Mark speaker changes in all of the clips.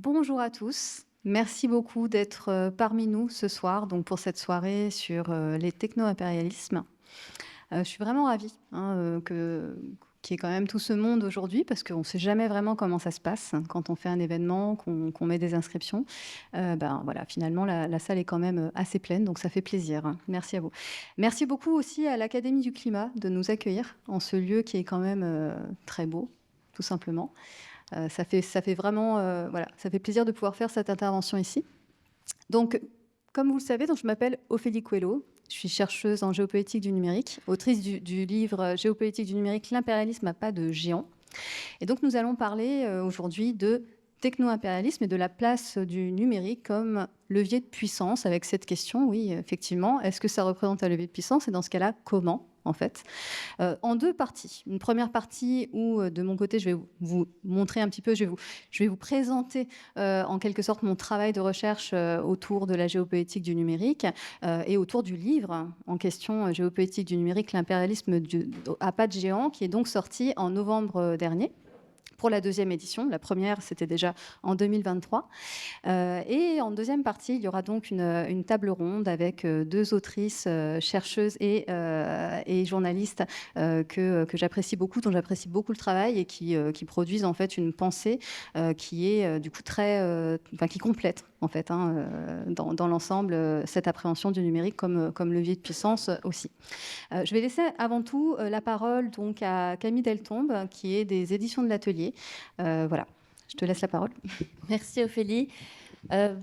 Speaker 1: Bonjour à tous. Merci beaucoup d'être parmi nous ce soir donc pour cette soirée sur les techno-impérialismes. Je suis vraiment ravie qu'il y ait quand même tout ce monde aujourd'hui parce qu'on ne sait jamais vraiment comment ça se passe quand on fait un événement, qu'on met des inscriptions. Voilà, finalement, la salle est quand même assez pleine, donc ça fait plaisir. Merci à vous. Merci beaucoup aussi à l'Académie du Climat de nous accueillir en ce lieu qui est quand même très beau, tout simplement. Ça fait vraiment voilà, ça fait plaisir de pouvoir faire cette intervention ici. Donc, comme vous le savez, donc je m'appelle Ophélie Coelho. Je suis chercheuse en géopolitique du numérique, autrice du livre Géopolitique du numérique, l'impérialisme n'a pas de géant. Et donc, nous allons parler aujourd'hui de techno-impérialisme et de la place du numérique comme levier de puissance avec cette question, oui, effectivement, est-ce que ça représente un levier de puissance et dans ce cas-là, comment en fait, en deux parties. Une première partie où, de mon côté, je vais vous montrer un petit peu, je vais vous présenter en quelque sorte mon travail de recherche autour de la géopolitique du numérique et autour du livre en question, Géopolitique du numérique, l'impérialisme à pas de géant, qui est donc sorti en novembre dernier pour la deuxième édition. La première, c'était déjà en 2023. Et en deuxième partie, il y aura donc une table ronde avec deux autrices, chercheuses et journalistes que j'apprécie beaucoup, dont j'apprécie beaucoup le travail et qui produisent en fait une pensée qui est du coup qui complète en fait dans l'ensemble cette appréhension du numérique comme levier de puissance aussi. Je vais laisser avant tout la parole donc à Camille Deltombe, qui est des éditions de l'Atelier. Voilà, je te laisse la parole.
Speaker 2: Merci Ophélie.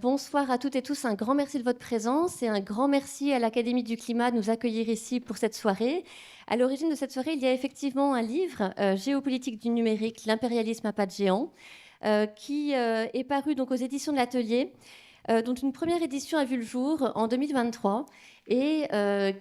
Speaker 2: Bonsoir à toutes et tous. Un grand merci de votre présence et un grand merci à l'Académie du Climat de nous accueillir ici pour cette soirée. À l'origine de cette soirée, il y a effectivement un livre, Géopolitique du numérique, l'impérialisme à pas de géant, qui est paru donc aux éditions de l'Atelier, dont une première édition a vu le jour en 2023 et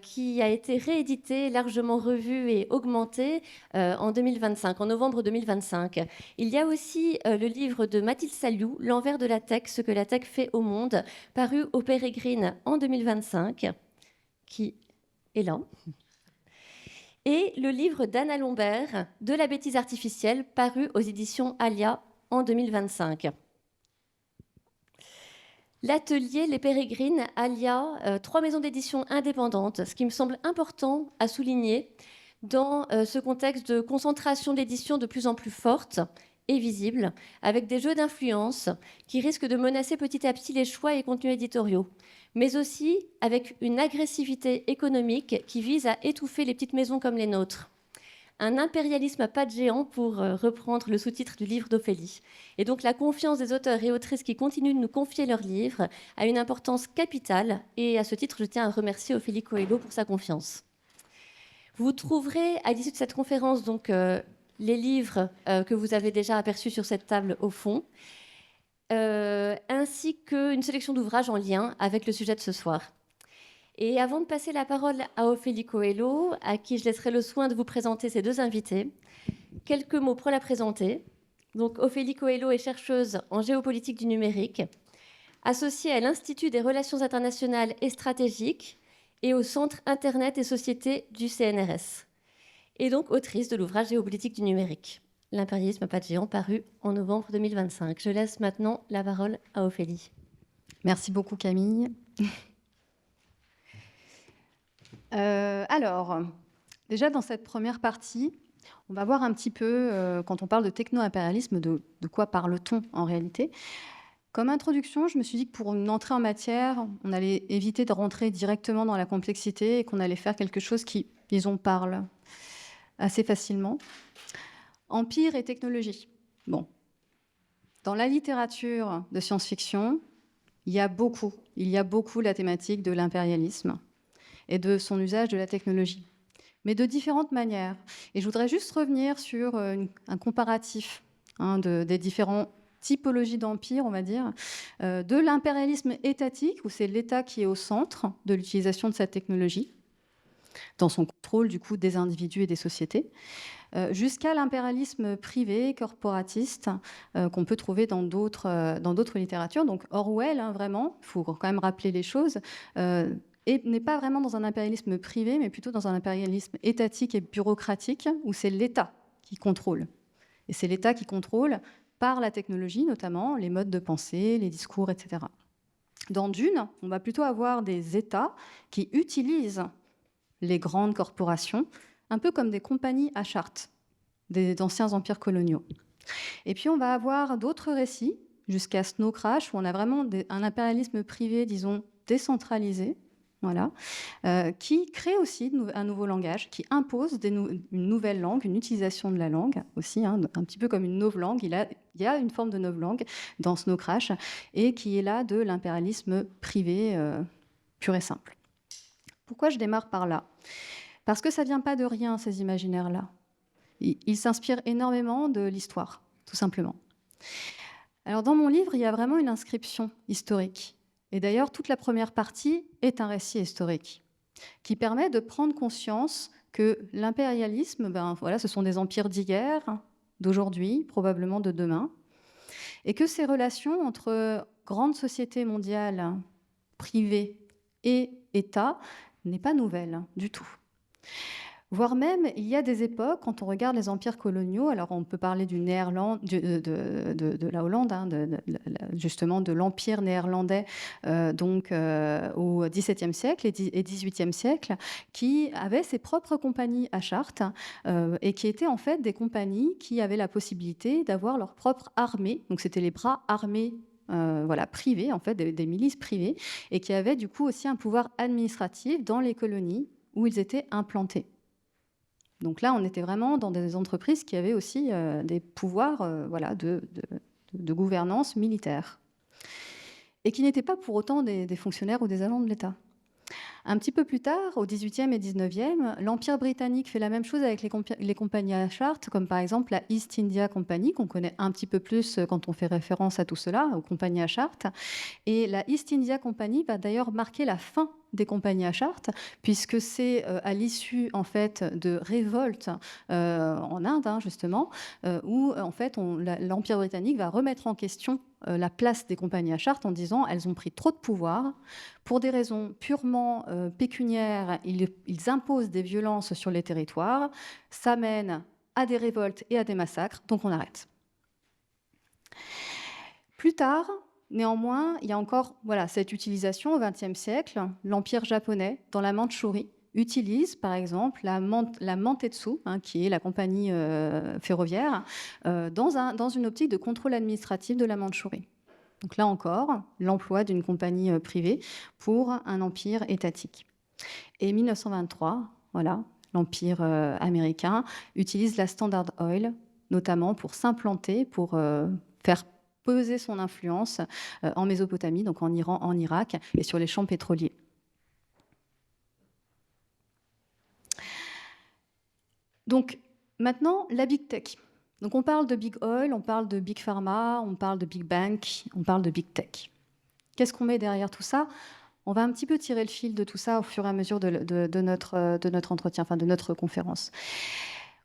Speaker 2: qui a été réédité, largement revu et augmenté en 2025, en novembre 2025. Il y a aussi le livre de Mathilde Saliou, L'envers de la tech, ce que la tech fait au monde, paru au Pérégrine en 2025, qui est là. Et le livre d'Anna Lombert, De la bêtise artificielle, paru aux éditions Alia en 2025. L'Atelier, les Pérégrines, Alia, 3 maisons d'édition indépendantes, ce qui me semble important à souligner dans ce contexte de concentration d'édition de plus en plus forte et visible, avec des jeux d'influence qui risquent de menacer petit à petit les choix et contenus éditoriaux, mais aussi avec une agressivité économique qui vise à étouffer les petites maisons comme les nôtres. Un impérialisme à pas de géant, pour reprendre le sous-titre du livre d'Ophélie. Et donc la confiance des auteurs et autrices qui continuent de nous confier leurs livres a une importance capitale. Et à ce titre, je tiens à remercier Ophélie Coelho pour sa confiance. Vous trouverez à l'issue de cette conférence donc les livres que vous avez déjà aperçus sur cette table au fond, ainsi qu'une sélection d'ouvrages en lien avec le sujet de ce soir. Et avant de passer la parole à Ophélie Coelho, à qui je laisserai le soin de vous présenter ces deux invités, quelques mots pour la présenter. Donc, Ophélie Coelho est chercheuse en géopolitique du numérique, associée à l'Institut des relations internationales et stratégiques et au Centre Internet et Société du CNRS. Et donc autrice de l'ouvrage Géopolitique du numérique, l'impérialisme à pas de géant, paru en novembre 2025. Je laisse maintenant la parole à Ophélie.
Speaker 1: Merci beaucoup Camille. Alors, déjà dans cette première partie, on va voir un petit peu, quand on parle de techno-impérialisme, de quoi parle-t-on en réalité. Comme introduction, je me suis dit que pour une entrée en matière, on allait éviter de rentrer directement dans la complexité et qu'on allait faire quelque chose qui, disons, parle assez facilement. Empire et technologie. Bon. Dans la littérature de science-fiction, il y a beaucoup la thématique de l'impérialisme et de son usage de la technologie, mais de différentes manières. Et je voudrais juste revenir sur un comparatif des différentes typologies d'empire, on va dire, de l'impérialisme étatique, où c'est l'État qui est au centre de l'utilisation de cette technologie, dans son contrôle du coup des individus et des sociétés, jusqu'à l'impérialisme privé, corporatiste, qu'on peut trouver dans d'autres littératures. Donc Orwell, vraiment, il faut quand même rappeler les choses, et n'est pas vraiment dans un impérialisme privé, mais plutôt dans un impérialisme étatique et bureaucratique, où c'est l'État qui contrôle. Et c'est l'État qui contrôle par la technologie, notamment les modes de pensée, les discours, etc. Dans Dune, on va plutôt avoir des États qui utilisent les grandes corporations, un peu comme des compagnies à charte d'anciens empires coloniaux. Et puis on va avoir d'autres récits, jusqu'à Snow Crash, où on a vraiment un impérialisme privé, disons, décentralisé, voilà, qui crée aussi un nouveau langage, qui impose une nouvelle langue, une utilisation de la langue aussi, hein, un petit peu comme une novlangue. Il y a une forme de novlangue dans Snow Crash, et qui est là de l'impérialisme privé pur et simple. Pourquoi je démarre par là? Parce que ça ne vient pas de rien, ces imaginaires-là. Ils s'inspirent énormément de l'histoire, tout simplement. Alors, dans mon livre, il y a vraiment une inscription historique. Et d'ailleurs, toute la première partie est un récit historique qui permet de prendre conscience que l'impérialisme, voilà, ce sont des empires d'hier, d'aujourd'hui, probablement de demain, et que ces relations entre grandes sociétés mondiales, privées et États, n'est pas nouvelle du tout. Voire même, il y a des époques, quand on regarde les empires coloniaux, alors on peut parler du Néerlande, de la Hollande, hein, justement de l'empire néerlandais au XVIIe siècle et XVIIIe siècle, qui avait ses propres compagnies à charte et qui étaient en fait des compagnies qui avaient la possibilité d'avoir leur propre armée. Donc c'était les bras armés privés, en fait, des milices privées, et qui avaient du coup aussi un pouvoir administratif dans les colonies où ils étaient implantés. Donc là, on était vraiment dans des entreprises qui avaient aussi des pouvoirs de gouvernance militaire et qui n'étaient pas pour autant des fonctionnaires ou des agents de l'État. Un petit peu plus tard, au XVIIIe et XIXe, l'Empire britannique fait la même chose avec les compagnies à charte, comme par exemple la East India Company, qu'on connaît un petit peu plus quand on fait référence à tout cela, aux compagnies à charte. Et la East India Company va d'ailleurs marquer la fin des compagnies à charte, puisque c'est à l'issue en fait de révoltes en Inde, hein, justement, où en fait l'Empire britannique va remettre en question la place des compagnies à charte en disant elles ont pris trop de pouvoir pour des raisons purement pécuniaires. Ils imposent des violences sur les territoires, ça mène à des révoltes et à des massacres, donc on arrête. Plus tard, néanmoins, il y a encore cette utilisation au XXe siècle. L'Empire japonais, dans la Mandchourie, utilise par exemple la Mantetsu, hein, qui est la compagnie ferroviaire, dans une optique de contrôle administratif de la Mandchourie. Donc là encore, l'emploi d'une compagnie privée pour un empire étatique. Et 1923, l'empire américain utilise la Standard Oil, notamment pour s'implanter, pour faire peser son influence en Mésopotamie, donc en Iran, en Irak, et sur les champs pétroliers. Donc maintenant, la Big Tech. Donc on parle de Big Oil, on parle de Big Pharma, on parle de Big Bank, on parle de Big Tech. Qu'est-ce qu'on met derrière tout ça? On va un petit peu tirer le fil de tout ça au fur et à mesure de notre entretien, enfin de notre conférence.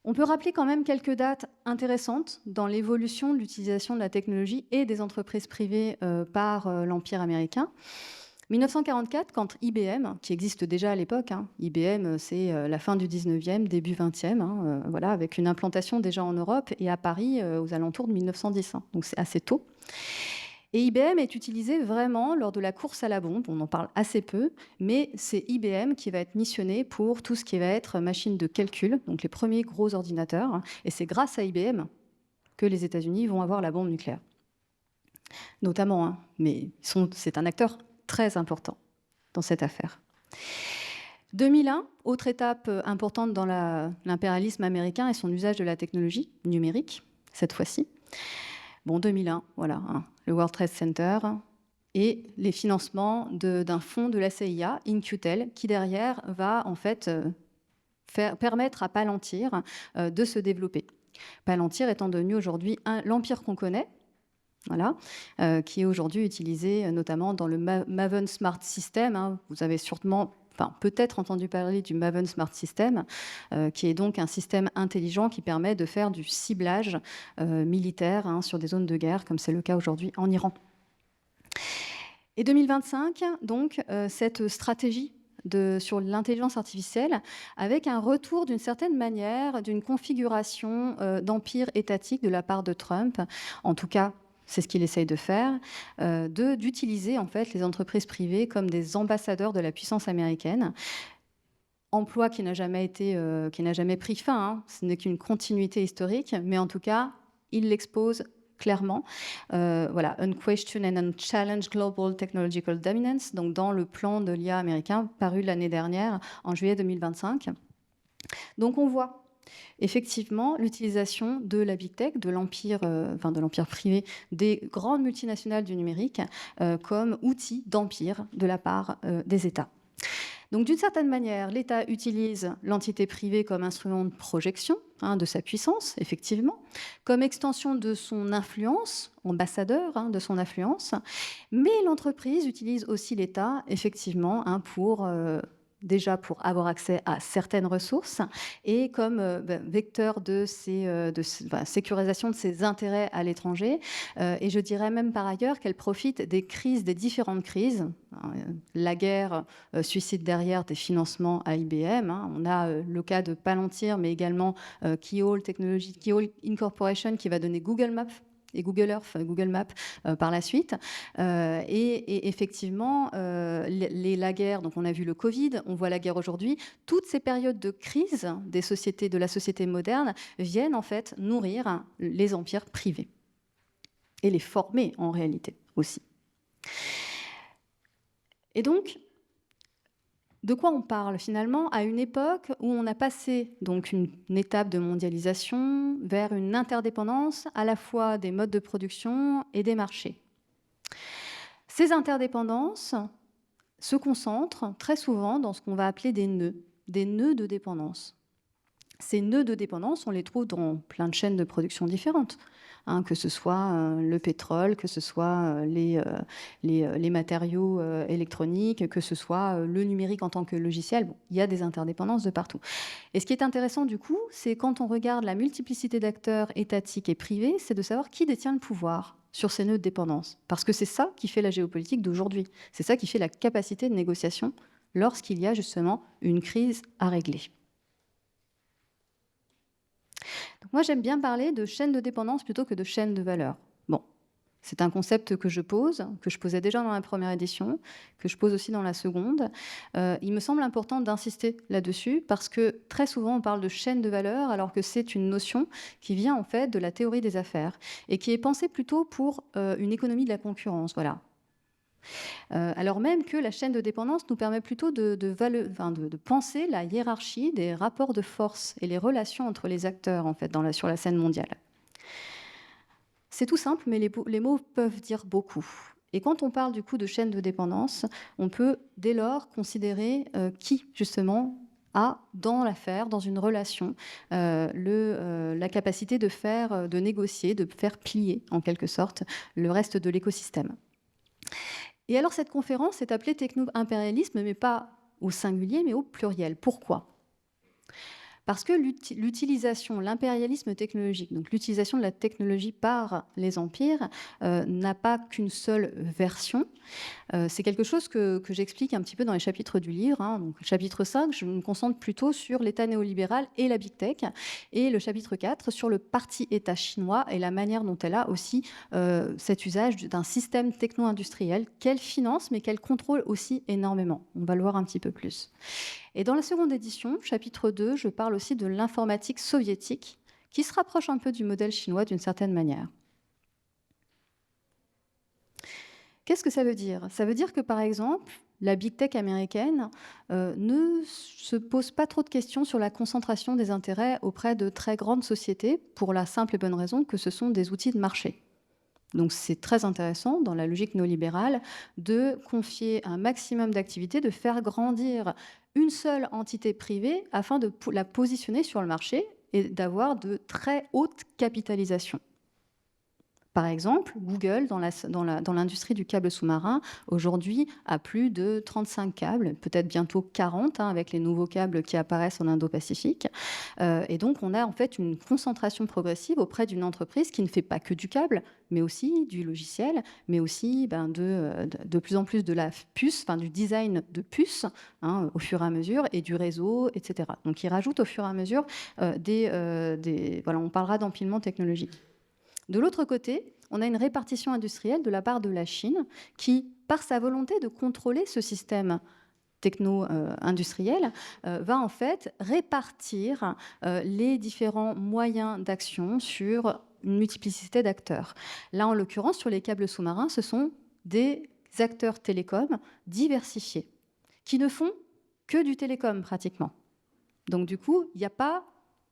Speaker 1: On peut rappeler quand même quelques dates intéressantes dans l'évolution de l'utilisation de la technologie et des entreprises privées par l'Empire américain. 1944, quand IBM, qui existe déjà à l'époque, hein, IBM c'est la fin du 19e, début 20e, hein, avec une implantation déjà en Europe et à Paris aux alentours de 1910, hein, donc c'est assez tôt. Et IBM est utilisé vraiment lors de la course à la bombe, on en parle assez peu, mais c'est IBM qui va être missionné pour tout ce qui va être machine de calcul, donc les premiers gros ordinateurs, et c'est grâce à IBM que les États-Unis vont avoir la bombe nucléaire. Notamment, hein, mais c'est un acteur très important dans cette affaire. 2001, autre étape importante dans l'impérialisme américain et son usage de la technologie numérique, cette fois-ci. Bon, 2001, hein, le World Trade Center et les financements d'un fonds de la CIA, In-Q-Tel, qui derrière va en fait permettre à Palantir de se développer. Palantir étant devenu aujourd'hui l'empire qu'on connaît, qui est aujourd'hui utilisé notamment dans le Maven Smart System. Hein. Vous avez peut-être entendu parler du Maven Smart System, qui est donc un système intelligent qui permet de faire du ciblage militaire sur des zones de guerre, comme c'est le cas aujourd'hui en Iran. Et 2025, donc, cette stratégie sur l'intelligence artificielle, avec un retour d'une certaine manière d'une configuration d'empire étatique de la part de Trump. En tout cas, c'est ce qu'il essaye de faire, d'utiliser en fait les entreprises privées comme des ambassadeurs de la puissance américaine. Emploi qui n'a jamais pris fin, hein. Ce n'est qu'une continuité historique, mais en tout cas, il l'expose clairement. Voilà, Unquestioned and Unchallenged Global Technological Dominance, donc dans le plan de l'IA américain paru l'année dernière, en juillet 2025. Donc on voit effectivement l'utilisation de la big tech, de l'empire privé, des grandes multinationales du numérique comme outil d'empire de la part des États. Donc d'une certaine manière, l'État utilise l'entité privée comme instrument de projection de sa puissance, effectivement, comme extension de son influence, ambassadeur de son influence, mais l'entreprise utilise aussi l'État, effectivement, pour avoir accès à certaines ressources et comme vecteur de sécurisation de ses intérêts à l'étranger. Et je dirais même par ailleurs qu'elle profite des différentes crises. La guerre suscite derrière des financements à IBM. On a le cas de Palantir, mais également Keyhole Incorporation qui va donner Google Maps et Google Earth, Google Maps par la suite. Et effectivement, la guerre, donc on a vu le Covid, on voit la guerre aujourd'hui, toutes ces périodes de crise de la société moderne viennent en fait nourrir les empires privés et les former en réalité aussi. Et donc, de quoi on parle finalement à une époque où on a passé donc une étape de mondialisation vers une interdépendance à la fois des modes de production et des marchés. Ces interdépendances se concentrent très souvent dans ce qu'on va appeler des nœuds de dépendance. Ces nœuds de dépendance, on les trouve dans plein de chaînes de production différentes. Que ce soit le pétrole, que ce soit les matériaux électroniques, que ce soit le numérique en tant que logiciel. Bon, il y a des interdépendances de partout. Et ce qui est intéressant du coup, c'est quand on regarde la multiplicité d'acteurs étatiques et privés, c'est de savoir qui détient le pouvoir sur ces nœuds de dépendance. Parce que c'est ça qui fait la géopolitique d'aujourd'hui. C'est ça qui fait la capacité de négociation lorsqu'il y a justement une crise à régler. Donc moi, j'aime bien parler de chaîne de dépendance plutôt que de chaîne de valeur. Bon, c'est un concept que je posais déjà dans la première édition, que je pose aussi dans la seconde. Il me semble important d'insister là-dessus parce que très souvent, on parle de chaîne de valeur alors que c'est une notion qui vient en fait de la théorie des affaires et qui est pensée plutôt pour une économie de la concurrence. Voilà. Alors même que la chaîne de dépendance nous permet plutôt de penser la hiérarchie des rapports de force et les relations entre les acteurs en fait, sur la scène mondiale. C'est tout simple, mais les mots peuvent dire beaucoup. Et quand on parle du coup de chaîne de dépendance, on peut dès lors considérer qui justement a dans l'affaire, dans une relation, la capacité de négocier, de faire plier en quelque sorte le reste de l'écosystème. Et alors cette conférence est appelée techno-impérialisme, mais pas au singulier, mais au pluriel. Pourquoi ? Parce que l'impérialisme technologique, donc l'utilisation de la technologie par les empires, n'a pas qu'une seule version. C'est quelque chose que j'explique un petit peu dans les chapitres du livre. Donc, le chapitre 5, je me concentre plutôt sur l'État néolibéral et la big tech. Et le chapitre 4, sur le parti État chinois et la manière dont elle a aussi cet usage d'un système techno-industriel qu'elle finance, mais qu'elle contrôle aussi énormément. On va le voir un petit peu plus. Et dans la seconde édition, chapitre 2, je parle aussi de l'informatique soviétique, qui se rapproche un peu du modèle chinois d'une certaine manière. Qu'est-ce que ça veut dire ? Ça veut dire que, par exemple, la big tech américaine ne se pose pas trop de questions sur la concentration des intérêts auprès de très grandes sociétés, pour la simple et bonne raison que ce sont des outils de marché. Donc c'est très intéressant, dans la logique néolibérale, de confier un maximum d'activités, de faire grandir une seule entité privée afin de la positionner sur le marché et d'avoir de très hautes capitalisations. Par exemple, Google, dans l'industrie du câble sous-marin, aujourd'hui, a plus de 35 câbles, peut-être bientôt 40, hein, avec les nouveaux câbles qui apparaissent en Indo-Pacifique. Et donc, on a en fait une concentration progressive auprès d'une entreprise qui ne fait pas que du câble, mais aussi du logiciel, mais aussi de plus en plus de la puce, enfin du design de puces, hein, au fur et à mesure, et du réseau, etc. Donc, ils rajoutent au fur et à mesure voilà, on parlera d'empilement technologique. De l'autre côté, on a une répartition industrielle de la part de la Chine qui, par sa volonté de contrôler ce système techno-industriel, va en fait répartir les différents moyens d'action sur une multiplicité d'acteurs. Là, en l'occurrence, sur les câbles sous-marins, ce sont des acteurs télécoms diversifiés qui ne font que du télécom pratiquement. Donc du coup, il n'y a pas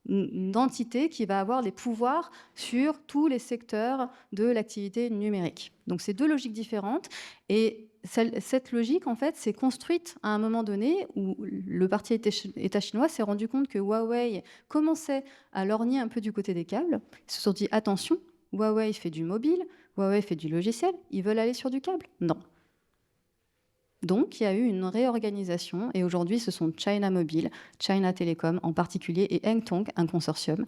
Speaker 1: une entité qui va avoir des pouvoirs sur tous les secteurs de l'activité numérique. Donc c'est deux logiques différentes, et cette logique, en fait, s'est construite à un moment donné où le parti État chinois s'est rendu compte que Huawei commençait à lorgner un peu du côté des câbles. Ils se sont dit, attention, Huawei fait du mobile, Huawei fait du logiciel, ils veulent aller sur du câble? Non. Donc, il y a eu une réorganisation, et aujourd'hui, ce sont China Mobile, China Telecom en particulier, et Hengtong, un consortium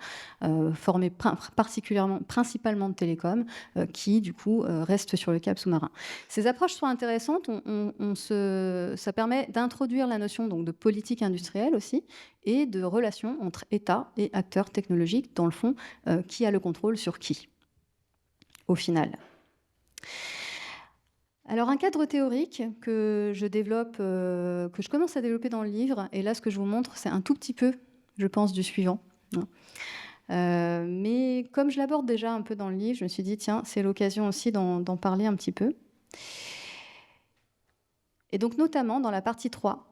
Speaker 1: formé principalement de télécoms, qui, du coup, reste sur le câble sous-marin. Ces approches sont intéressantes. Ça permet d'introduire la notion donc, de politique industrielle aussi, et de relation entre État et acteurs technologiques, dans le fond, qui a le contrôle sur qui, au final. Alors, un cadre théorique que je commence à développer dans le livre, et là, ce que je vous montre, c'est un tout petit peu, je pense, du suivant. Mais comme je l'aborde déjà un peu dans le livre, je me suis dit, tiens, c'est l'occasion aussi d'en parler un petit peu. Et donc, notamment, dans la partie 3,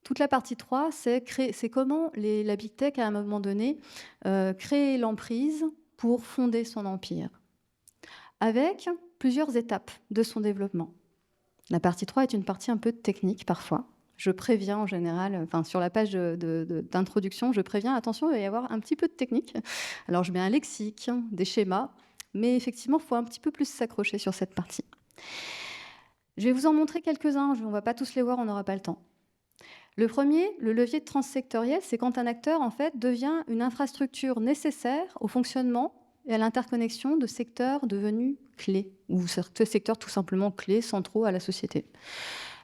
Speaker 1: toute la partie 3, c'est comment la Big Tech, à un moment donné, crée l'emprise pour fonder son empire, avec plusieurs étapes de son développement. La partie 3 est une partie un peu technique parfois. Je préviens en général, enfin sur la page d'introduction, je préviens, attention, il va y avoir un petit peu de technique. Alors je mets un lexique, des schémas, mais effectivement, il faut un petit peu plus s'accrocher sur cette partie. Je vais vous en montrer quelques-uns, on ne va pas tous les voir, on n'aura pas le temps. Le premier, le levier transsectoriel, c'est quand un acteur en fait devient une infrastructure nécessaire au fonctionnement et à l'interconnexion de secteurs devenus clés, ou secteurs tout simplement clés, centraux à la société.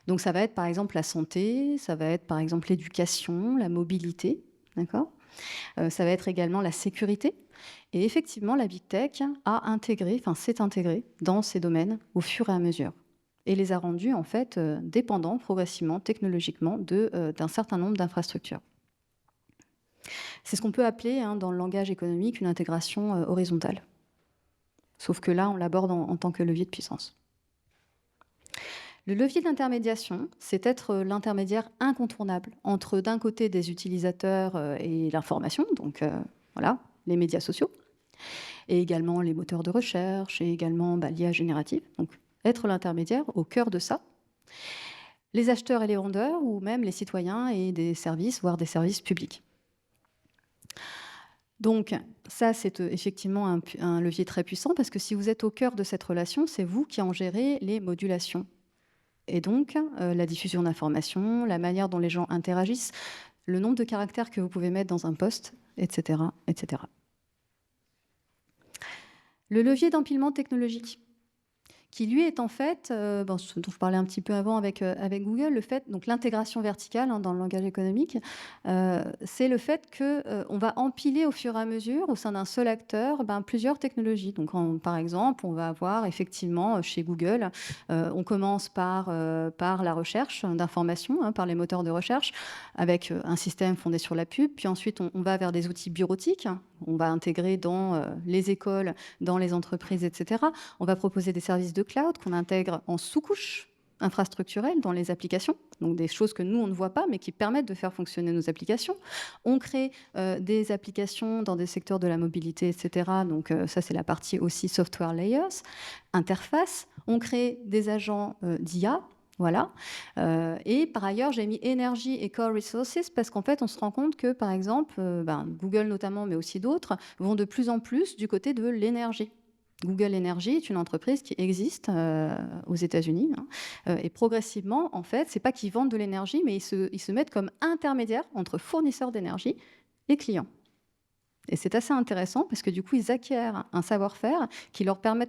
Speaker 1: Donc ça va être par exemple la santé, ça va être par exemple l'éducation, la mobilité, d'accord ? Ça va être également la sécurité. Et effectivement, la Big Tech s'est intégrée dans ces domaines au fur et à mesure, et les a rendus en fait dépendants progressivement, technologiquement, d'un certain nombre d'infrastructures. C'est ce qu'on peut appeler, dans le langage économique, une intégration horizontale. Sauf que là, on l'aborde en tant que levier de puissance. Le levier d'intermédiation, c'est être l'intermédiaire incontournable entre, d'un côté, des utilisateurs et l'information, donc voilà, les médias sociaux, et également les moteurs de recherche, et également l'IA générative. Donc, être l'intermédiaire au cœur de ça. Les acheteurs et les vendeurs, ou même les citoyens et des services, voire des services publics. Donc ça, c'est effectivement un levier très puissant, parce que si vous êtes au cœur de cette relation, c'est vous qui en gérez les modulations. Et donc, la diffusion d'informations, la manière dont les gens interagissent, le nombre de caractères que vous pouvez mettre dans un post, etc., etc. Le levier d'empilement technologique, qui lui est en fait, ce dont je parlais un petit peu avant avec Google, donc l'intégration verticale dans le langage économique, c'est le fait qu'on va empiler au fur et à mesure, au sein d'un seul acteur, plusieurs technologies. Donc par exemple, on va avoir effectivement chez Google, on commence par la recherche d'informations, par les moteurs de recherche, avec un système fondé sur la pub, puis ensuite on va vers des outils bureautiques, on va intégrer dans les écoles, dans les entreprises, etc. On va proposer des services de cloud qu'on intègre en sous-couche infrastructurelle dans les applications, donc des choses que nous, on ne voit pas, mais qui permettent de faire fonctionner nos applications. On crée des applications dans des secteurs de la mobilité, etc. Donc ça, c'est la partie aussi software layers, interface. On crée des agents d'IA. Voilà. Et par ailleurs, j'ai mis énergie et core resources parce qu'en fait, on se rend compte que, par exemple, Google notamment, mais aussi d'autres, vont de plus en plus du côté de l'énergie. Google Energy est une entreprise qui existe aux États-Unis. Et progressivement, en fait, c'est pas qu'ils vendent de l'énergie, mais ils se mettent comme intermédiaires entre fournisseurs d'énergie et clients. Et c'est assez intéressant parce que du coup, ils acquièrent un savoir-faire qui leur permet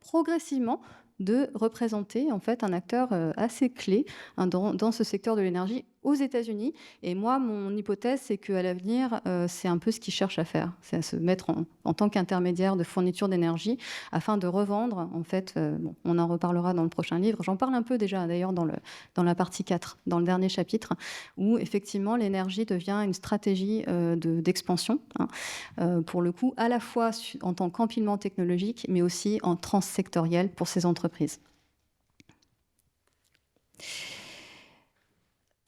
Speaker 1: progressivement de représenter en fait un acteur assez clé dans ce secteur de l'énergie aux États-Unis. Et moi, mon hypothèse, c'est qu'à l'avenir, c'est un peu ce qu'ils cherchent à faire. C'est à se mettre en tant qu'intermédiaire de fourniture d'énergie afin de revendre. En fait, bon, on en reparlera dans le prochain livre. J'en parle un peu déjà d'ailleurs dans la partie 4, dans le dernier chapitre, où effectivement l'énergie devient une stratégie d'expansion, pour le coup, à la fois en tant qu'empilement technologique, mais aussi en transsectoriel pour ces entreprises.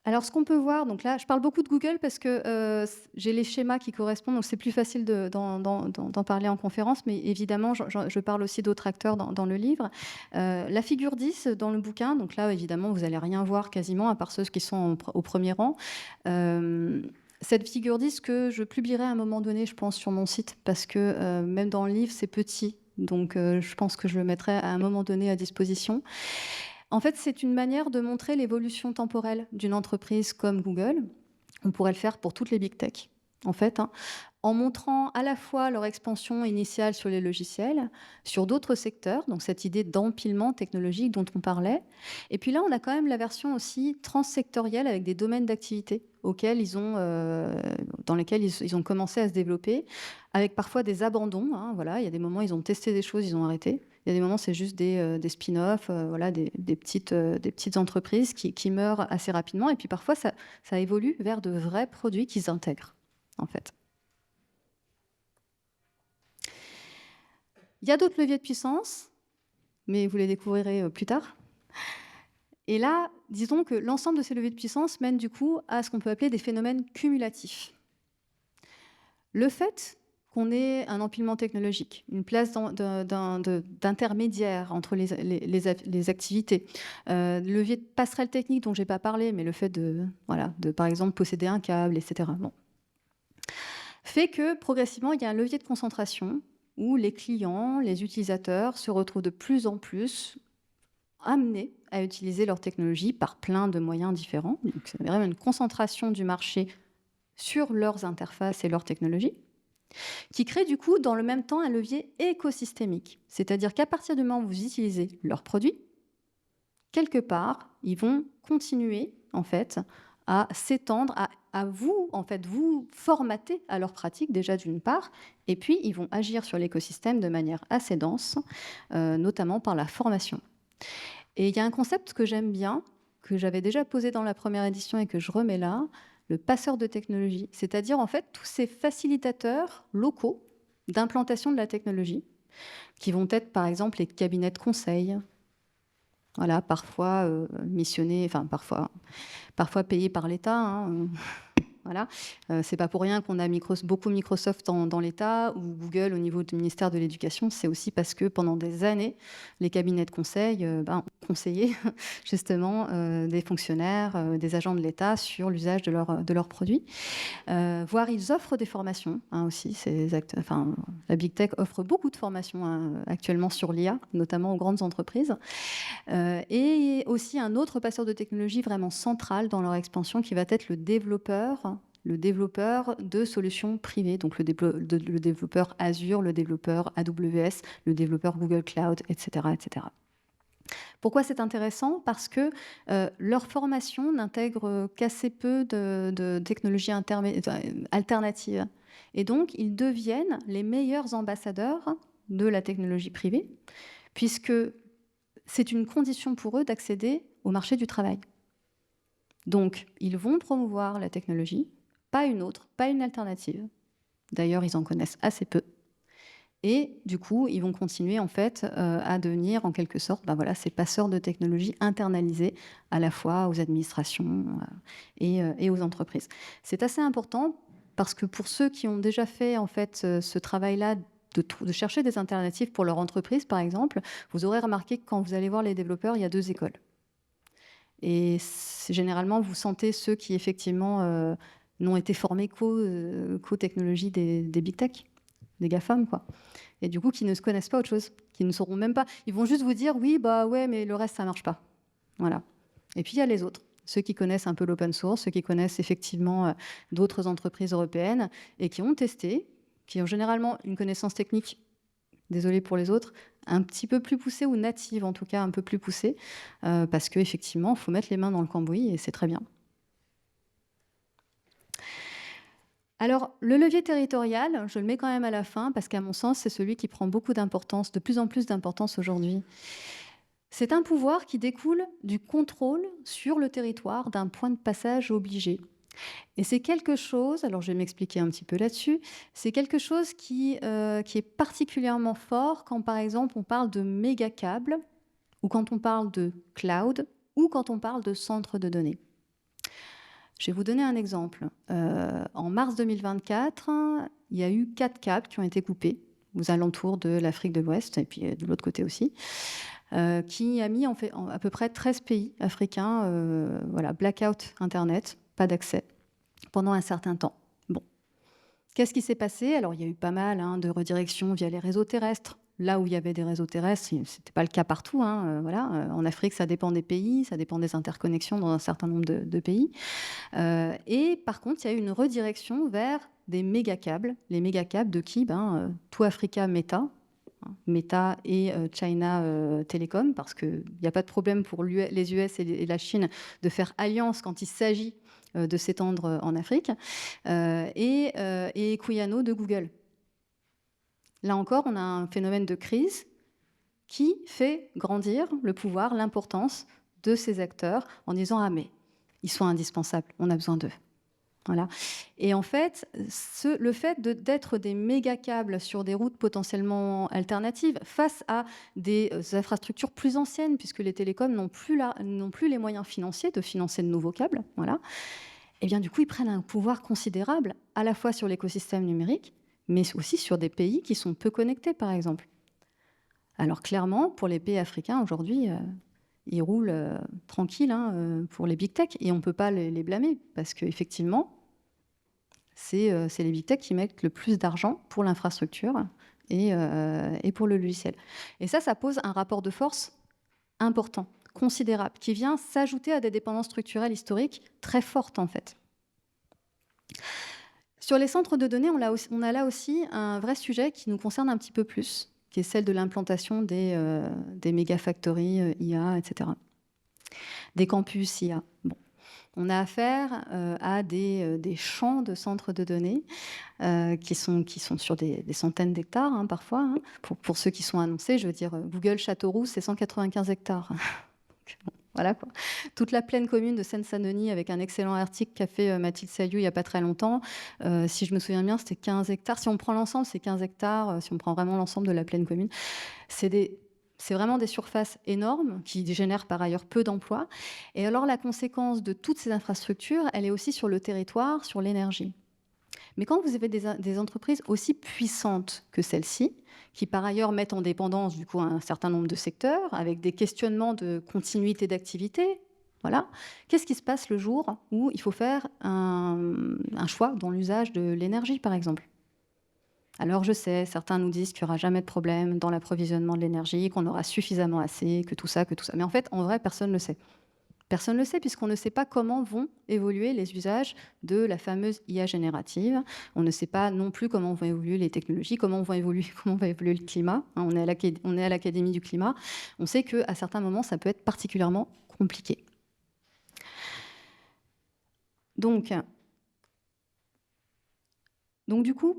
Speaker 1: Alors, ce qu'on peut voir, donc là, je parle beaucoup de Google parce que j'ai les schémas qui correspondent, donc c'est plus facile d'en parler en conférence, mais évidemment, je parle aussi d'autres acteurs dans le livre. La figure 10 dans le bouquin, donc là, évidemment, vous n'allez rien voir quasiment, à part ceux qui sont au premier rang. Cette figure 10 que je publierai à un moment donné, je pense, sur mon site, parce que même dans le livre, c'est petit, donc je pense que je le mettrai à un moment donné à disposition. En fait, c'est une manière de montrer l'évolution temporelle d'une entreprise comme Google. On pourrait le faire pour toutes les big tech, en fait, en montrant à la fois leur expansion initiale sur les logiciels, sur d'autres secteurs, donc cette idée d'empilement technologique dont on parlait. Et puis là, on a quand même la version aussi transsectorielle avec des domaines d'activité dans lesquels ils ont commencé à se développer, avec parfois des abandons. Voilà, il y a des moments, ils ont testé des choses, ils ont arrêté. Il y a des moments, c'est juste des spin-offs, voilà, des petites entreprises qui meurent assez rapidement. Et puis parfois, ça évolue vers de vrais produits qu'ils intègrent, en fait. Il y a d'autres leviers de puissance, mais vous les découvrirez plus tard. Et là, disons que l'ensemble de ces leviers de puissance mène du coup à ce qu'on peut appeler des phénomènes cumulatifs. Le fait qu'on ait un empilement technologique, une place d'intermédiaire entre les activités, le levier de passerelle technique dont je n'ai pas parlé, mais le fait de par exemple posséder un câble, etc. Bon. Fait que progressivement, il y a un levier de concentration où les clients, les utilisateurs se retrouvent de plus en plus amenés à utiliser leur technologie par plein de moyens différents. Donc, c'est vraiment une concentration du marché sur leurs interfaces et leurs technologies, qui crée du coup dans le même temps un levier écosystémique. C'est-à-dire qu'à partir du moment où vous utilisez leurs produits, quelque part, ils vont continuer en fait à s'étendre, à vous, en fait, vous formater à leurs pratiques déjà d'une part, et puis ils vont agir sur l'écosystème de manière assez dense, notamment par la formation. Et il y a un concept que j'aime bien, que j'avais déjà posé dans la première édition et que je remets là, le passeur de technologie, c'est-à-dire en fait tous ces facilitateurs locaux d'implantation de la technologie, qui vont être par exemple les cabinets de conseil, voilà, parfois missionnés, enfin parfois payés par l'État. Voilà. C'est pas pour rien qu'on a beaucoup Microsoft dans l'État ou Google au niveau du ministère de l'Éducation. C'est aussi parce que pendant des années, les cabinets de conseil ont conseillé justement des fonctionnaires, des agents de l'État sur l'usage de leurs produits. Voire ils offrent des formations aussi. La Big Tech offre beaucoup de formations actuellement sur l'IA, notamment aux grandes entreprises. Et aussi un autre passeur de technologie vraiment central dans leur expansion qui va être le développeur de solutions privées, donc le développeur Azure, le développeur AWS, le développeur Google Cloud, etc. etc. Pourquoi c'est intéressant? Parce que leur formation n'intègre qu'assez peu de technologies alternatives. Et donc, ils deviennent les meilleurs ambassadeurs de la technologie privée, puisque c'est une condition pour eux d'accéder au marché du travail. Donc, ils vont promouvoir la technologie, pas une autre, pas une alternative. D'ailleurs, ils en connaissent assez peu. Et du coup, ils vont continuer en fait à devenir en quelque sorte ces passeurs de technologie internalisés à la fois aux administrations et aux entreprises. C'est assez important parce que pour ceux qui ont déjà fait en fait ce travail-là de chercher des alternatives pour leur entreprise, par exemple, vous aurez remarqué que quand vous allez voir les développeurs, il y a 2 écoles. Et généralement, vous sentez ceux qui effectivement n'ont été formés qu'aux technologies des big tech. des GAFAM, quoi. Et du coup, qui ne se connaissent pas autre chose, qui ne sauront même pas. Ils vont juste vous dire, oui, bah ouais, mais le reste, ça marche pas. Voilà. Et puis, il y a les autres. Ceux qui connaissent un peu l'open source, ceux qui connaissent effectivement d'autres entreprises européennes et qui ont testé, qui ont généralement une connaissance technique, désolé pour les autres, un petit peu plus poussée ou native en tout cas, un peu plus poussée, parce qu'effectivement, il faut mettre les mains dans le cambouis et c'est très bien. Alors, le levier territorial, je le mets quand même à la fin parce qu'à mon sens, c'est celui qui prend beaucoup d'importance, de plus en plus d'importance aujourd'hui. C'est un pouvoir qui découle du contrôle sur le territoire d'un point de passage obligé. Et c'est quelque chose, alors je vais m'expliquer un petit peu là-dessus, c'est quelque chose qui est particulièrement fort quand par exemple on parle de méga câbles ou quand on parle de cloud ou quand on parle de centres de données. Je vais vous donner un exemple. En mars 2024, il y a eu 4 câbles qui ont été coupés aux alentours de l'Afrique de l'Ouest et puis de l'autre côté aussi. Qui a mis à peu près 13 pays africains, voilà, blackout Internet, pas d'accès, pendant un certain temps. Bon. Qu'est-ce qui s'est passé? Alors, il y a eu pas mal de redirections via les réseaux terrestres. Là où il y avait des réseaux terrestres, ce n'était pas le cas partout. Voilà. En Afrique, ça dépend des pays, ça dépend des interconnexions dans un certain nombre de pays. Et par contre, il y a eu une redirection vers des méga-câbles. Les méga-câbles de qui? Tout Africa Meta, Meta et China Telecom, parce qu'il n'y a pas de problème pour les US et la Chine de faire alliance quand il s'agit de s'étendre en Afrique, et Kuyano de Google. Là encore, on a un phénomène de crise qui fait grandir le pouvoir, l'importance de ces acteurs en disant « Ah mais, ils sont indispensables, on a besoin d'eux ». Voilà. Et en fait, le fait d'être des méga câbles sur des routes potentiellement alternatives face à des infrastructures plus anciennes, puisque les télécoms n'ont plus les moyens financiers de financer de nouveaux câbles, voilà. Et bien du coup, ils prennent un pouvoir considérable à la fois sur l'écosystème numérique, mais aussi sur des pays qui sont peu connectés, par exemple. Alors clairement, pour les pays africains aujourd'hui, ils roulent tranquilles pour les big tech et on ne peut pas les blâmer parce qu'effectivement, c'est les big tech qui mettent le plus d'argent pour l'infrastructure et pour le logiciel. Et ça pose un rapport de force important, considérable, qui vient s'ajouter à des dépendances structurelles historiques très fortes en fait. Sur les centres de données, on a là aussi un vrai sujet qui nous concerne un petit peu plus, qui est celle de l'implantation des méga factories IA, etc. Des campus IA. Bon. On a affaire à des champs de centres de données qui sont sur des centaines d'hectares parfois. Pour ceux qui sont annoncés, je veux dire, Google Châteauroux, c'est 195 hectares. Bon, voilà quoi. Toute la plaine commune de Seine-Saint-Denis, avec un excellent article qu'a fait Mathilde Sayou il n'y a pas très longtemps. Si je me souviens bien, c'était 15 hectares. Si on prend l'ensemble, c'est 15 hectares. Si on prend vraiment l'ensemble de la plaine commune, c'est vraiment des surfaces énormes qui génèrent par ailleurs peu d'emplois. Et alors la conséquence de toutes ces infrastructures, elle est aussi sur le territoire, sur l'énergie. Mais quand vous avez des entreprises aussi puissantes que celles-ci, qui par ailleurs mettent en dépendance du coup un certain nombre de secteurs, avec des questionnements de continuité d'activité, voilà, qu'est-ce qui se passe le jour où il faut faire un choix dans l'usage de l'énergie, par exemple? Alors je sais, certains nous disent qu'il n'y aura jamais de problème dans l'approvisionnement de l'énergie, qu'on aura suffisamment assez, que tout ça. Mais en fait, en vrai, personne ne le sait. Personne ne le sait puisqu'on ne sait pas comment vont évoluer les usages de la fameuse IA générative. On ne sait pas non plus comment vont évoluer les technologies, comment va évoluer le climat. On est à l'Académie du climat. On sait qu'à certains moments, ça peut être particulièrement compliqué. Donc du coup,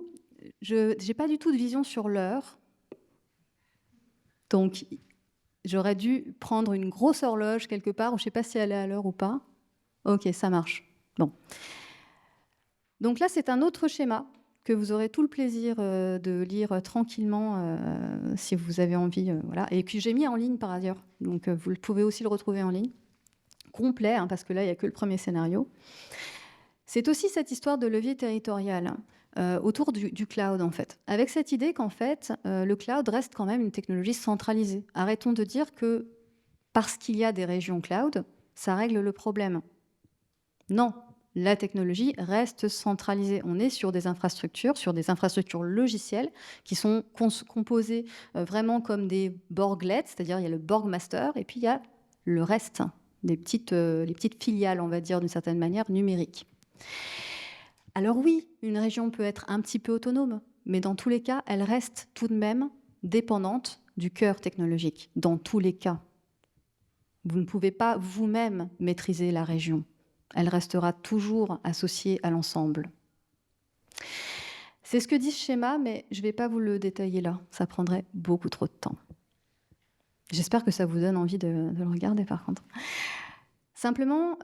Speaker 1: je n'ai pas du tout de vision sur l'heure. Donc, j'aurais dû prendre une grosse horloge quelque part. Je ne sais pas si elle est à l'heure ou pas. Ok, ça marche. Bon. Donc là, c'est un autre schéma que vous aurez tout le plaisir de lire tranquillement si vous avez envie. Voilà. Et puis, j'ai mis en ligne par ailleurs. Donc, vous pouvez aussi le retrouver en ligne. Complet, parce que là, il n'y a que le premier scénario. C'est aussi cette histoire de levier territorial autour du cloud, en fait. Avec cette idée qu'en fait, le cloud reste quand même une technologie centralisée. Arrêtons de dire que parce qu'il y a des régions cloud, ça règle le problème. Non, la technologie reste centralisée. On est sur des infrastructures logicielles qui sont composées vraiment comme des Borglets, c'est-à-dire il y a le Borgmaster et puis il y a le reste, les petites filiales, on va dire d'une certaine manière, numériques. Alors oui, une région peut être un petit peu autonome, mais dans tous les cas, elle reste tout de même dépendante du cœur technologique, dans tous les cas. Vous ne pouvez pas vous-même maîtriser la région. Elle restera toujours associée à l'ensemble. C'est ce que dit ce schéma, mais je ne vais pas vous le détailler là. Ça prendrait beaucoup trop de temps. J'espère que ça vous donne envie de le regarder par contre. Simplement,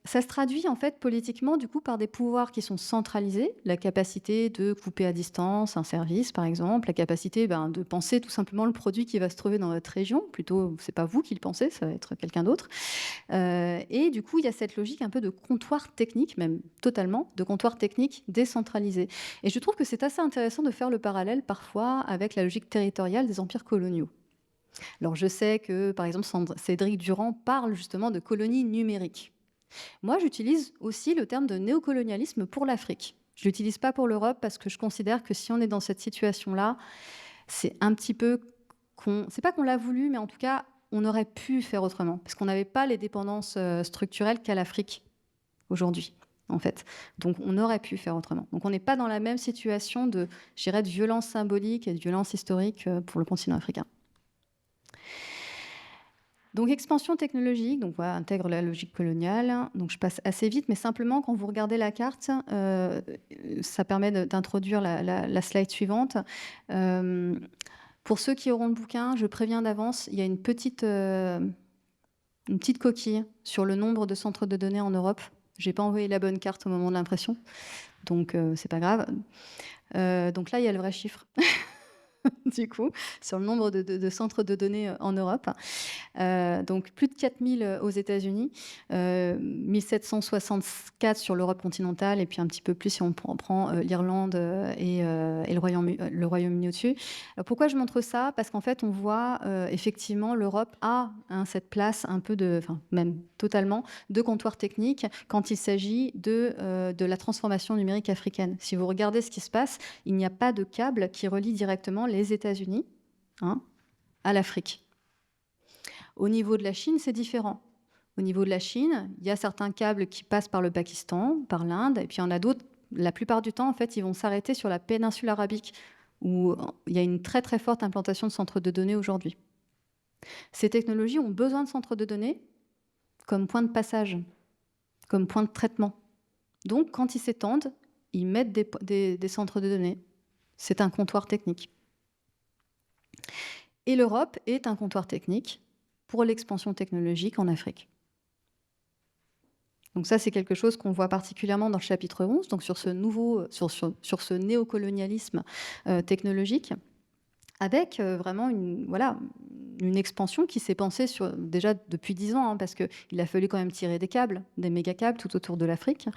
Speaker 1: ça se traduit en fait politiquement du coup par des pouvoirs qui sont centralisés, la capacité de couper à distance un service par exemple, la capacité de penser tout simplement le produit qui va se trouver dans votre région, plutôt c'est pas vous qui le pensez, ça va être quelqu'un d'autre. Et du coup il y a cette logique un peu de comptoir technique, même totalement, de comptoir technique décentralisé. Et je trouve que c'est assez intéressant de faire le parallèle parfois avec la logique territoriale des empires coloniaux. Alors je sais que, par exemple, Cédric Durand parle justement de colonies numériques. Moi, j'utilise aussi le terme de néocolonialisme pour l'Afrique. Je ne l'utilise pas pour l'Europe parce que je considère que si on est dans cette situation-là, c'est un petit peu... C'est pas qu'on l'a voulu, mais en tout cas, on aurait pu faire autrement. Parce qu'on n'avait pas les dépendances structurelles qu'a l'Afrique aujourd'hui, en fait. Donc, on aurait pu faire autrement. Donc, on n'est pas dans la même situation de violence symbolique et de violence historique pour le continent africain. Donc, expansion technologique, donc voilà, intègre la logique coloniale. Donc, je passe assez vite, mais simplement, quand vous regardez la carte, ça permet d'introduire la slide suivante. Pour ceux qui auront le bouquin, je préviens d'avance, il y a une petite coquille sur le nombre de centres de données en Europe. Je n'ai pas envoyé la bonne carte au moment de l'impression, donc c'est pas grave. Donc là, il y a le vrai chiffre. Du coup, sur le nombre de centres de données en Europe. Donc, plus de 4000 aux États-Unis, 1764 sur l'Europe continentale, et puis un petit peu plus si on prend l'Irlande et le Royaume-Uni au-dessus. Pourquoi je montre ça? Parce qu'en fait, on voit effectivement l'Europe a cette place un peu même totalement, de comptoir technique quand il s'agit de la transformation numérique africaine. Si vous regardez ce qui se passe, il n'y a pas de câble qui relie directement les États-Unis à l'Afrique. Au niveau de la Chine, c'est différent. Au niveau de la Chine, il y a certains câbles qui passent par le Pakistan, par l'Inde, et puis il y en a d'autres, la plupart du temps, en fait, ils vont s'arrêter sur la péninsule arabique, où il y a une très très forte implantation de centres de données aujourd'hui. Ces technologies ont besoin de centres de données comme point de passage, comme point de traitement. Donc, quand ils s'étendent, ils mettent des centres de données. C'est un comptoir technique. Et l'Europe est un comptoir technique pour l'expansion technologique en Afrique. Donc ça, c'est quelque chose qu'on voit particulièrement dans le chapitre 11, donc sur ce néocolonialisme technologique, avec vraiment une expansion qui s'est pensée déjà depuis 10 ans, parce qu'il a fallu quand même tirer des méga-câbles tout autour de l'Afrique,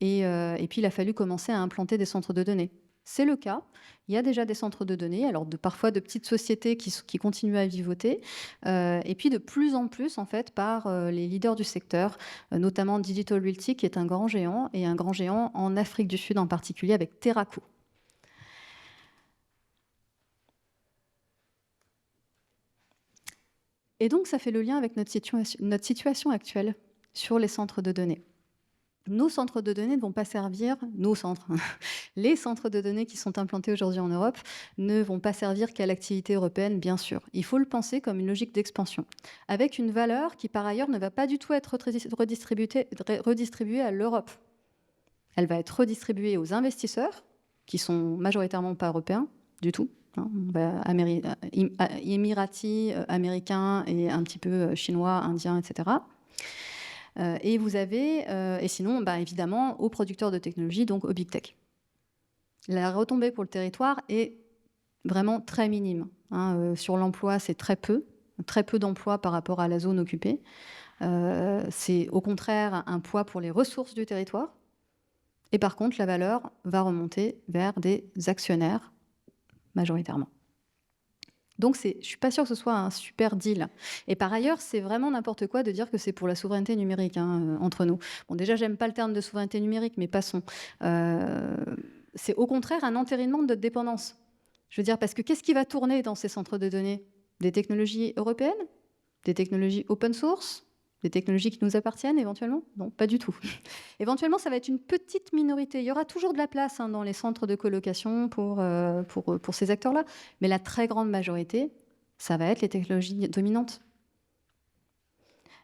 Speaker 1: et puis il a fallu commencer à implanter des centres de données. C'est le cas. Il y a déjà des centres de données, alors parfois de petites sociétés qui continuent à vivoter, et puis de plus en plus en fait par les leaders du secteur, notamment Digital Realty qui est un grand géant, et un grand géant en Afrique du Sud en particulier avec Teraco. Et donc ça fait le lien avec notre situation actuelle sur les centres de données. Nos centres de données ne vont pas servir, les centres de données qui sont implantés aujourd'hui en Europe ne vont pas servir qu'à l'activité européenne, bien sûr. Il faut le penser comme une logique d'expansion, avec une valeur qui, par ailleurs, ne va pas du tout être redistribuée à l'Europe. Elle va être redistribuée aux investisseurs, qui sont majoritairement pas européens du tout, émiratis, américains et un petit peu chinois, indiens, etc. Et vous avez, et sinon, évidemment, aux producteurs de technologie, donc aux big tech. La retombée pour le territoire est vraiment très minime. Sur l'emploi, c'est très peu d'emplois par rapport à la zone occupée. C'est au contraire un poids pour les ressources du territoire. Et par contre, la valeur va remonter vers des actionnaires, majoritairement. Donc je ne suis pas sûre que ce soit un super deal. Et par ailleurs, c'est vraiment n'importe quoi de dire que c'est pour la souveraineté numérique, hein, entre nous. Bon, déjà, j'aime pas le terme de souveraineté numérique, mais passons. Euh, c'est au contraire un entérinement de notre dépendance. Je veux dire, parce que qu'est-ce qui va tourner dans ces centres de données? Des technologies européennes? Des technologies open source? Des technologies qui nous appartiennent éventuellement? Non, pas du tout. Éventuellement, ça va être une petite minorité. Il y aura toujours de la place, hein, dans les centres de colocation pour ces acteurs-là. Mais la très grande majorité, ça va être les technologies dominantes.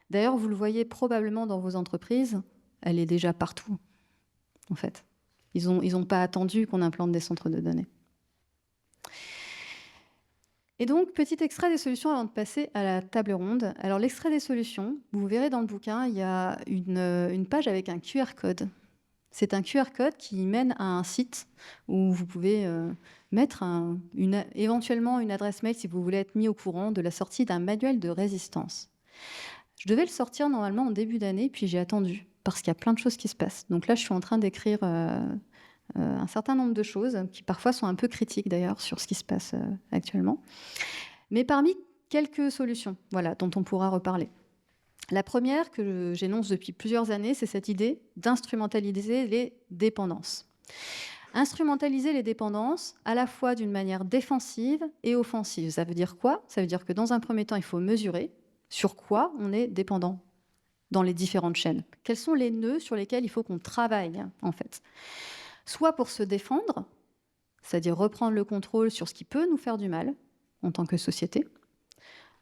Speaker 1: D'ailleurs, vous le voyez probablement dans vos entreprises, elle est déjà partout, en fait. Ils ont pas attendu qu'on implante des centres de données. Et donc, petit extrait des solutions avant de passer à la table ronde. Alors, l'extrait des solutions, vous verrez dans le bouquin, il y a une page avec un QR code. C'est un QR code qui mène à un site où vous pouvez mettre éventuellement une adresse mail si vous voulez être mis au courant de la sortie d'un manuel de résistance. Je devais le sortir normalement en début d'année, puis j'ai attendu parce qu'il y a plein de choses qui se passent. Donc là, je suis en train d'écrire un certain nombre de choses qui parfois sont un peu critiques d'ailleurs sur ce qui se passe actuellement. Mais parmi quelques solutions, voilà, dont on pourra reparler. La première que j'énonce depuis plusieurs années, c'est cette idée d'instrumentaliser les dépendances. Instrumentaliser les dépendances à la fois d'une manière défensive et offensive. Ça veut dire quoi? Ça veut dire que dans un premier temps, il faut mesurer sur quoi on est dépendant dans les différentes chaînes. Quels sont les nœuds sur lesquels il faut qu'on travaille, en fait? Soit pour se défendre, c'est-à-dire reprendre le contrôle sur ce qui peut nous faire du mal en tant que société,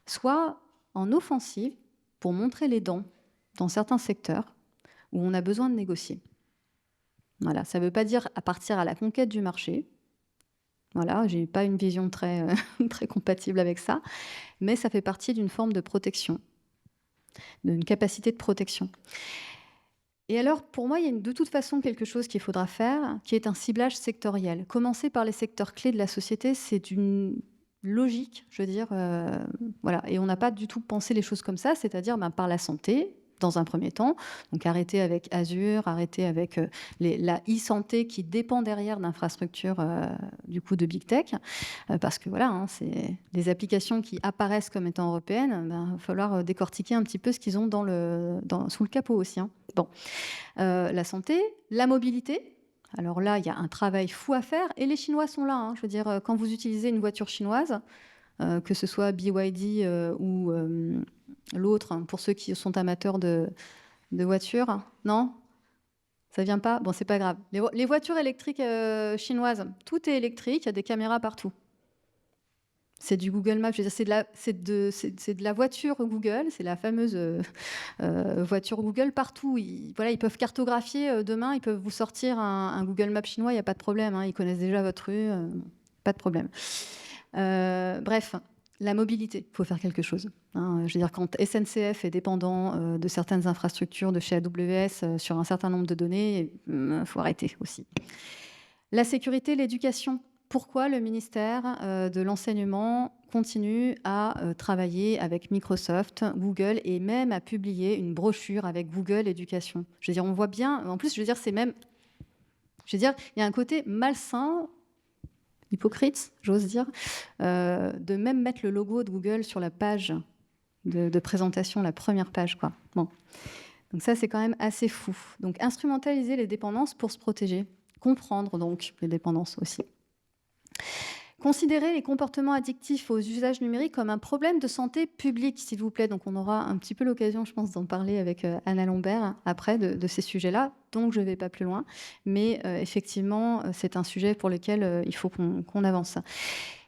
Speaker 1: soit en offensive, pour montrer les dents dans certains secteurs où on a besoin de négocier. Voilà, ça ne veut pas dire à partir à la conquête du marché. Voilà, je n'ai pas une vision très, très compatible avec ça, mais ça fait partie d'une forme de protection, d'une capacité de protection. Et alors, pour moi, il y a de toute façon quelque chose qu'il faudra faire, qui est un ciblage sectoriel. Commencer par les secteurs clés de la société, c'est une logique, je veux dire. Voilà. Et on n'a pas du tout pensé les choses comme ça, c'est-à-dire par la santé, dans un premier temps. Donc arrêter avec Azure, arrêter avec la e-santé qui dépend derrière d'infrastructures du coup de Big Tech. Parce que voilà, hein, c'est des applications qui apparaissent comme étant européennes. Il va falloir décortiquer un petit peu ce qu'ils ont sous le capot aussi. Hein. Bon. La santé, la mobilité. Alors là, il y a un travail fou à faire et les Chinois sont là. Hein. Je veux dire, quand vous utilisez une voiture chinoise, que ce soit BYD ou l'autre, hein, pour ceux qui sont amateurs de voitures, non? Ça vient pas? Bon, c'est pas grave. Les voitures électriques chinoises, tout est électrique, il y a des caméras partout. C'est du Google Maps, je veux dire, c'est de la voiture Google, c'est la fameuse voiture Google partout. Ils peuvent cartographier demain, ils peuvent vous sortir un Google Maps chinois, il n'y a pas de problème, hein, ils connaissent déjà votre rue, pas de problème. Bref, la mobilité, il faut faire quelque chose. Hein. Je veux dire, quand SNCF est dépendant de certaines infrastructures de chez AWS sur un certain nombre de données, il faut arrêter aussi. La sécurité, l'éducation. Pourquoi le ministère de l'Enseignement continue à travailler avec Microsoft, Google et même à publier une brochure avec Google Éducation? Je veux dire, on voit bien, en plus, je veux dire, il y a un côté malsain, hypocrite, j'ose dire, de même mettre le logo de Google sur la page de présentation, la première page, quoi. Bon. Donc ça, c'est quand même assez fou. Donc, instrumentaliser les dépendances pour se protéger. Comprendre, donc, les dépendances aussi. Considérer les comportements addictifs aux usages numériques comme un problème de santé publique, s'il vous plaît. Donc, on aura un petit peu l'occasion, je pense, d'en parler avec Anna Lombert après de ces sujets-là. Donc, je ne vais pas plus loin. Mais effectivement, c'est un sujet pour lequel il faut qu'on avance.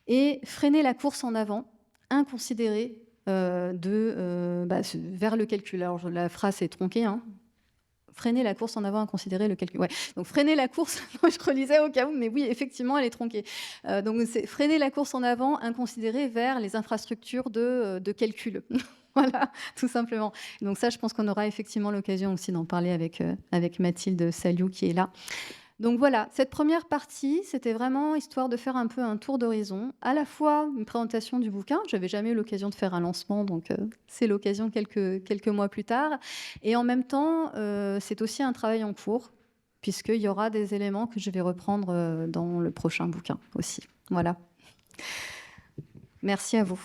Speaker 1: Et freiner la course en avant, inconsidérée vers le calcul. Alors, la phrase est tronquée, hein. Freiner la course en avant, inconsidérée, le calcul. Ouais. Donc freiner la course, je relisais au cas où, mais oui, effectivement, elle est tronquée. Donc c'est freiner la course en avant, inconsidérée vers les infrastructures de calcul. Voilà, tout simplement. Donc ça, je pense qu'on aura effectivement l'occasion aussi d'en parler avec Mathilde Saliou qui est là. Donc voilà, cette première partie, c'était vraiment histoire de faire un peu un tour d'horizon, à la fois une présentation du bouquin, je n'avais jamais eu l'occasion de faire un lancement, donc c'est l'occasion quelques mois plus tard, et en même temps, c'est aussi un travail en cours, puisqu'il y aura des éléments que je vais reprendre dans le prochain bouquin aussi. Voilà. Merci à vous.